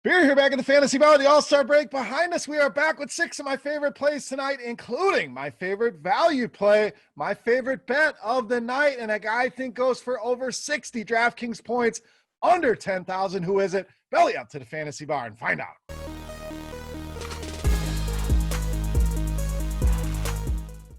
Beer here back in the fantasy bar, the all-star break behind us. We are back with 6 of my favorite plays tonight, including my favorite value play, my favorite bet of the night, and a guy I think goes for over 60 DraftKings points, under 10,000. Who is it? Belly up to the fantasy bar and find out.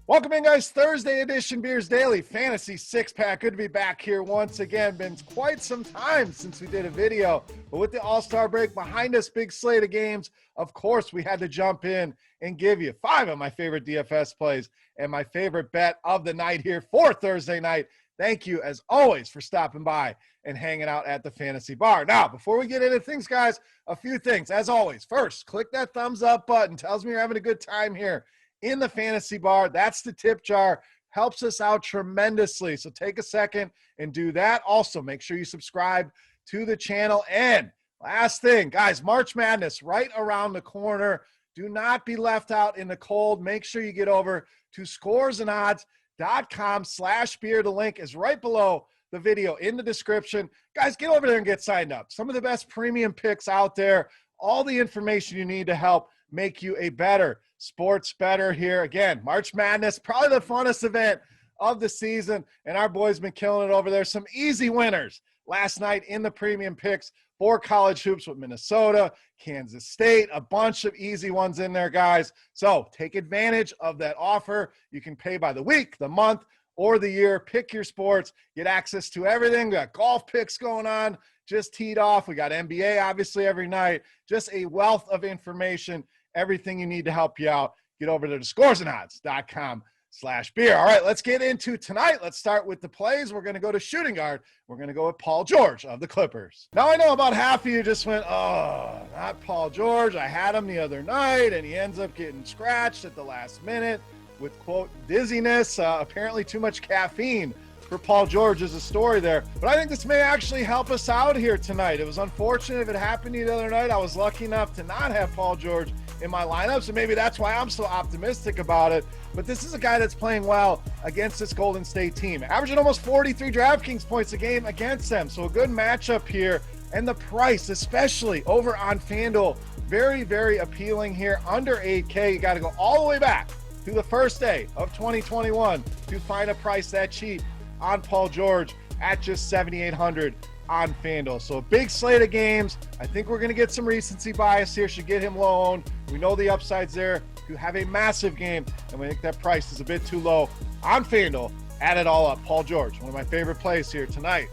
Welcome in, guys. Thursday edition Beers Daily Fantasy Six-Pack. Good to be back here once again. Been quite some time since we did a video, but with the All-Star break behind us, big slate of games, of course, we had to jump in and give you 5 of my favorite DFS plays and my favorite bet of the night here for Thursday night. Thank you, as always, for stopping by and hanging out at the fantasy bar. Now, before we get into things, guys, a few things. As always, first, click that thumbs up button. Tells me you're having a good time here in the fantasy bar. That's the tip jar. Helps us out tremendously. So take a second and do that. Also, make sure you subscribe to the channel. And last thing, guys, March Madness right around the corner. Do not be left out in the cold. Make sure you get over to scoresandodds.com/beer. The link is right below the video in the description. Guys, get over there and get signed up. Some of the best premium picks out there. All the information you need to help make you a better sports bettor here. Again, March Madness, probably the funnest event of the season, and our boys been killing it over there. Some easy winners last night in the premium picks for college hoops with Minnesota, Kansas State, a bunch of easy ones in there, guys. So take advantage of that offer. You can pay by the week, the month, or the year. Pick your sports, get access to everything. We got golf picks going on, just teed off. We got NBA, obviously, every night. Just a wealth of information, everything you need to help you out. Get over to scoresandodds.com/beer. All right, let's get into tonight. Let's start with the plays. We're going to go to shooting guard. We're going to go with Paul George of the Clippers. Now, I know about half of you just went, oh, not Paul George. I had him the other night, and he ends up getting scratched at the last minute with, quote, dizziness. Apparently too much caffeine for Paul George is a story there. But I think this may actually help us out here tonight. It was unfortunate if it happened to you the other night. I was lucky enough to not have Paul George in my lineup, so maybe that's why I'm so optimistic about it. But this is a guy that's playing well against this Golden State team, averaging almost 43 DraftKings points a game against them. So a good matchup here. And the price, especially over on FanDuel, very, very appealing here. Under 8K, you got to go all the way back to the first day of 2021 to find a price that cheap on Paul George at just $7,800 on FanDuel. So a big slate of games. I think we're going to get some recency bias here. Should get him low owned. We know the upside's there. You have a massive game, and we think that price is a bit too low on FanDuel. Add it all up. Paul George, one of my favorite plays here tonight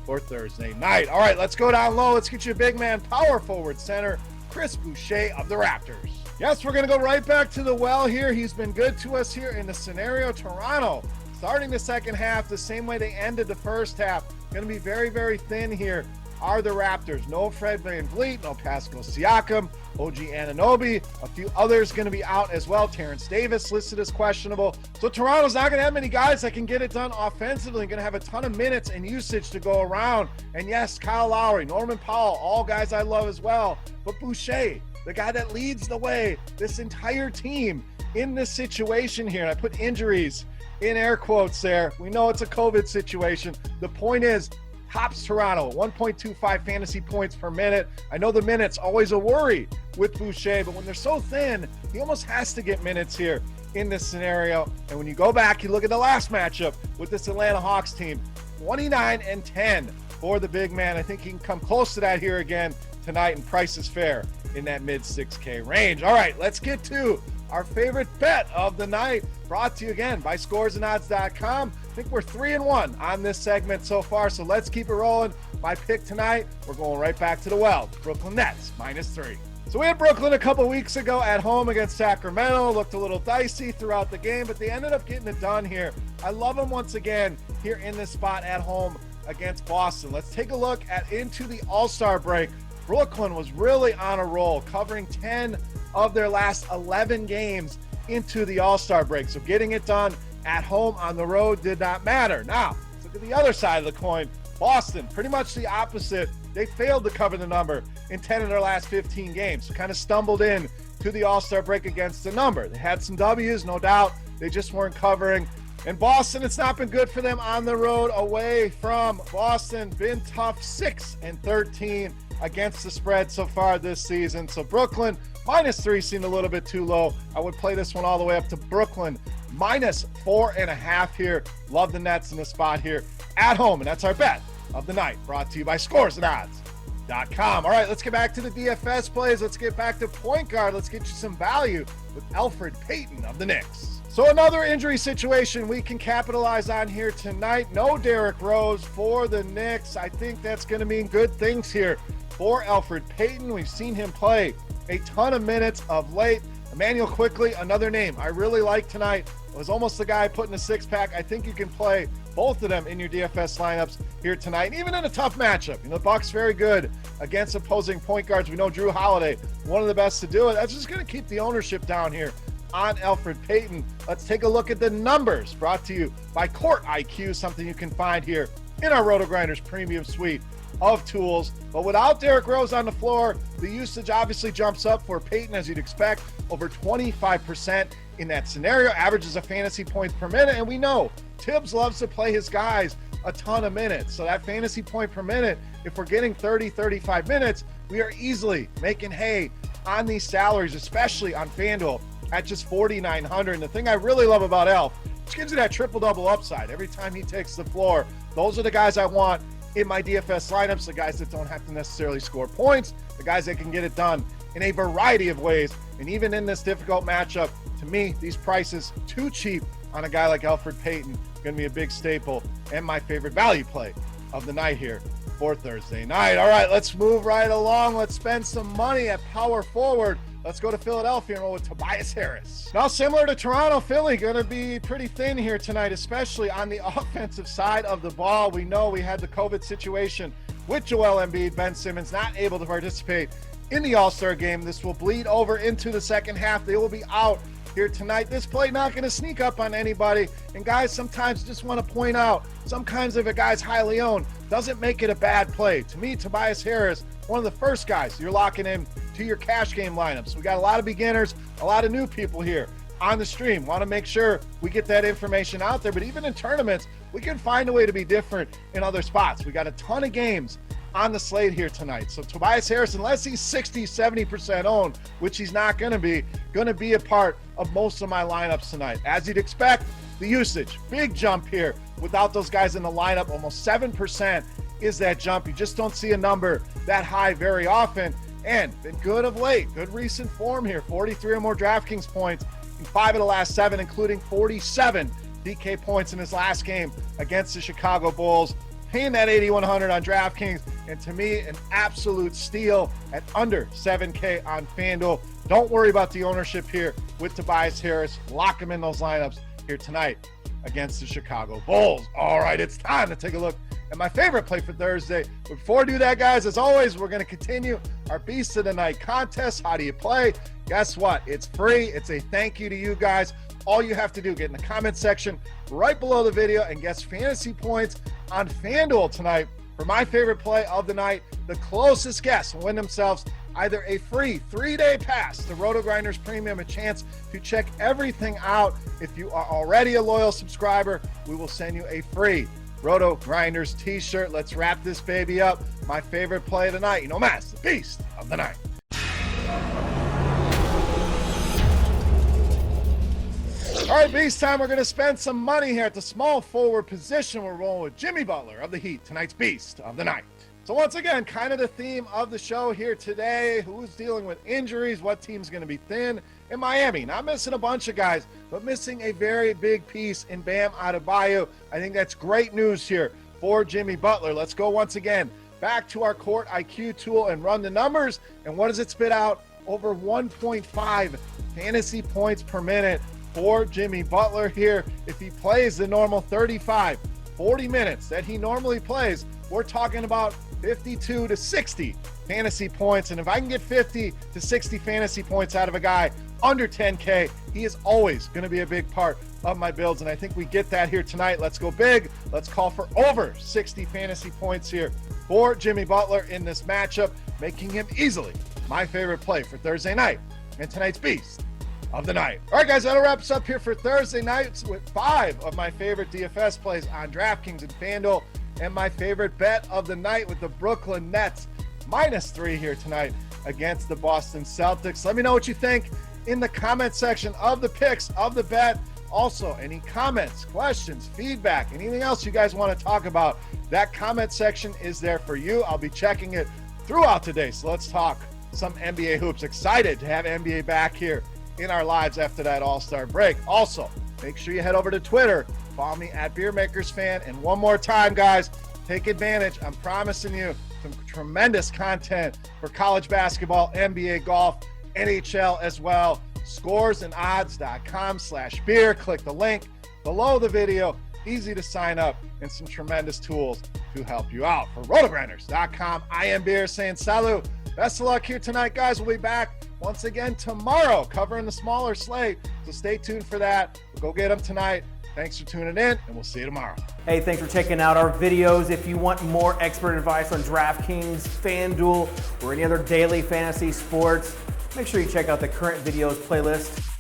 for Thursday night. All right, let's go down low. Let's get you a big man, power forward center, Chris Boucher of the Raptors. Yes, we're going to go right back to the well here. He's been good to us here in the scenario. Toronto starting the second half the same way they ended the first half. Going to be very, very thin here are the Raptors. No Fred VanVleet, no Pascal Siakam, OG Anunoby, a few others going to be out as well. Terrence Davis listed as questionable. So Toronto's not going to have many guys that can get it done offensively. Going to have a ton of minutes and usage to go around. And yes, Kyle Lowry, Norman Powell, all guys I love as well. But Boucher, the guy that leads the way, this entire team in this situation here. And I put injuries in air quotes there. We know it's a COVID situation. The point is, tops Toronto, 1.25 fantasy points per minute. I know the minutes always a worry with Boucher, but when they're so thin, he almost has to get minutes here in this scenario. And when you go back, you look at the last matchup with this Atlanta Hawks team, 29-10 for the big man. I think he can come close to that here again tonight, and price is fair in that mid 6K range. All right, let's get to our favorite bet of the night, brought to you again by scoresandodds.com. I think we're 3-1 on this segment so far, so let's keep it rolling. My pick tonight, we're going right back to the well. Brooklyn Nets, -3. So we had Brooklyn a couple weeks ago at home against Sacramento. Looked a little dicey throughout the game, but they ended up getting it done here. I love them once again here in this spot at home against Boston. Let's take a look into the All-Star break. Brooklyn was really on a roll, covering 10 of their last 11 games into the All-Star break. So getting it done at home on the road did not matter. Now, let's look at the other side of the coin. Boston, pretty much the opposite. They failed to cover the number in 10 of their last 15 games. So kind of stumbled in to the All-Star break against the number. They had some W's, no doubt. They just weren't covering. And Boston, it's not been good for them on the road. Away from Boston, been tough, 6-13 against the spread so far this season. So Brooklyn -3 seemed a little bit too low. I would play this one all the way up to Brooklyn -4.5 here. Love the Nets in the spot here at home, and that's our bet of the night, brought to you by scoresandodds.com. All right, let's get back to the DFS plays. Let's get back to point guard. Let's get you some value with ELFRID PAYTON of the Knicks. So another injury situation we can capitalize on here tonight. No Derrick Rose for the Knicks. I think that's going to mean good things here for ELFRID PAYTON. We've seen him play a ton of minutes of late. Emmanuel Quickly, another name I really like tonight. It was almost the guy putting a six-pack. I think you can play both of them in your DFS lineups here tonight, even in a tough matchup. You know, the Bucks very good against opposing point guards. We know Drew Holiday, one of the best to do it. That's just going to keep the ownership down here on ELFRID PAYTON. Let's take a look at the numbers, brought to you by Court IQ, something you can find here in our RotoGrinders premium suite of tools. But without Derrick Rose on the floor, the usage obviously jumps up for PAYTON, as you'd expect, over 25% in that scenario, averages a fantasy points per minute. And we know Tibbs loves to play his guys a ton of minutes. So that fantasy point per minute, if we're getting 30, 35 minutes, we are easily making hay on these salaries, especially on FanDuel at just $4,900. And the thing I really love about Elf, just gives you that triple-double upside every time he takes the floor. Those are the guys I want in my DFS lineups, the guys that don't have to necessarily score points, the guys that can get it done in a variety of ways. And even in this difficult matchup, to me, these prices too cheap on a guy like ELFRID PAYTON. Going to be a big staple and my favorite value play of the night here for Thursday night. All right, let's move right along. Let's spend some money at power forward. Let's go to Philadelphia and roll with Tobias Harris. Now, similar to Toronto, Philly going to be pretty thin here tonight, especially on the offensive side of the ball. We know we had the COVID situation with Joel Embiid, Ben Simmons not able to participate in the All-Star game. This will bleed over into the second half. They will be out here tonight. This play not going to sneak up on anybody. And guys, sometimes just want to point out, sometimes if a guy's highly owned, doesn't make it a bad play. To me, Tobias Harris, one of the first guys you're locking in to your cash game lineups. We got a lot of beginners, a lot of new people here on the stream. Want to make sure we get that information out there. But even in tournaments, we can find a way to be different in other spots. We got a ton of games on the slate here tonight. So Tobias Harris, unless he's 60, 70% owned, which he's not going to be a part of most of my lineups tonight. As you'd expect, the usage, big jump here without those guys in the lineup. Almost 7% is that jump. You just don't see a number that high very often. And been good of late, good recent form here. 43 or more DraftKings points in 5 of the last 7, including 47 DK points in his last game against the Chicago Bulls. Paying that $8,100 on DraftKings, and to me, an absolute steal at under $7K on FanDuel. Don't worry about the ownership here with Tobias Harris. Lock him in those lineups here tonight against the Chicago Bulls. All right, it's time to take a look at my favorite play for Thursday. But before I do that, guys, as always, we're going to continue our Beast of the Night contest. How do you play? Guess what? It's free. It's a thank you to you guys. All you have to do, get in the comment section right below the video and guess fantasy points on FanDuel tonight for my favorite play of the night. The closest guess will win themselves either a free 3-day pass to RotoGrinders Premium, a chance to check everything out. If you are already a loyal subscriber, we will send you a free RotoGrinders t-shirt. Let's wrap this baby up. My favorite play of the night, you know, Mass, the Beast of the Night. All right, Beast time. We're going to spend some money here at the small forward position. We're rolling with Jimmy Butler of the Heat, tonight's Beast of the Night. So once again, kind of the theme of the show here today. Who's dealing with injuries? What team's going to be thin? In Miami, not missing a bunch of guys, but missing a very big piece in Bam Adebayo. I think that's great news here for Jimmy Butler. Let's go once again back to our Court IQ tool and run the numbers. And what does it spit out? Over 1.5 fantasy points per minute for Jimmy Butler here. If he plays the normal 35, 40 minutes that he normally plays, we're talking about 52 to 60 fantasy points. And if I can get 50 to 60 fantasy points out of a guy under 10K, he is always going to be a big part of my builds. And I think we get that here tonight. Let's go big. Let's call for over 60 fantasy points here for Jimmy Butler in this matchup, making him easily my favorite play for Thursday night and tonight's Beast of the Night. All right, guys, that'll wrap us up here for Thursday nights with 5 of my favorite DFS plays on DraftKings and FanDuel, and my favorite bet of the night with the Brooklyn Nets -3 here tonight against the Boston Celtics. Let me know what you think in the comment section of the picks of the bet. Also, any comments, questions, feedback, anything else you guys want to talk about, that comment section is there for you. I'll be checking it throughout today. So let's talk some NBA hoops. Excited to have NBA back here in our lives after that All-Star break. Also, make sure you head over to Twitter. Follow me at Beermakersfan. And one more time, guys, take advantage. I'm promising you some tremendous content for college basketball, NBA, golf, NHL as well. Scoresandodds.com/beer. Click the link below the video. Easy to sign up and some tremendous tools to help you out. For RotoGrinders.com, I am Beer saying salut. Best of luck here tonight, guys. We'll be back once again tomorrow covering the smaller slate. So stay tuned for that. We'll go get them tonight. Thanks for tuning in, and we'll see you tomorrow. Hey, thanks for checking out our videos. If you want more expert advice on DraftKings, FanDuel, or any other daily fantasy sports, make sure you check out the current videos playlist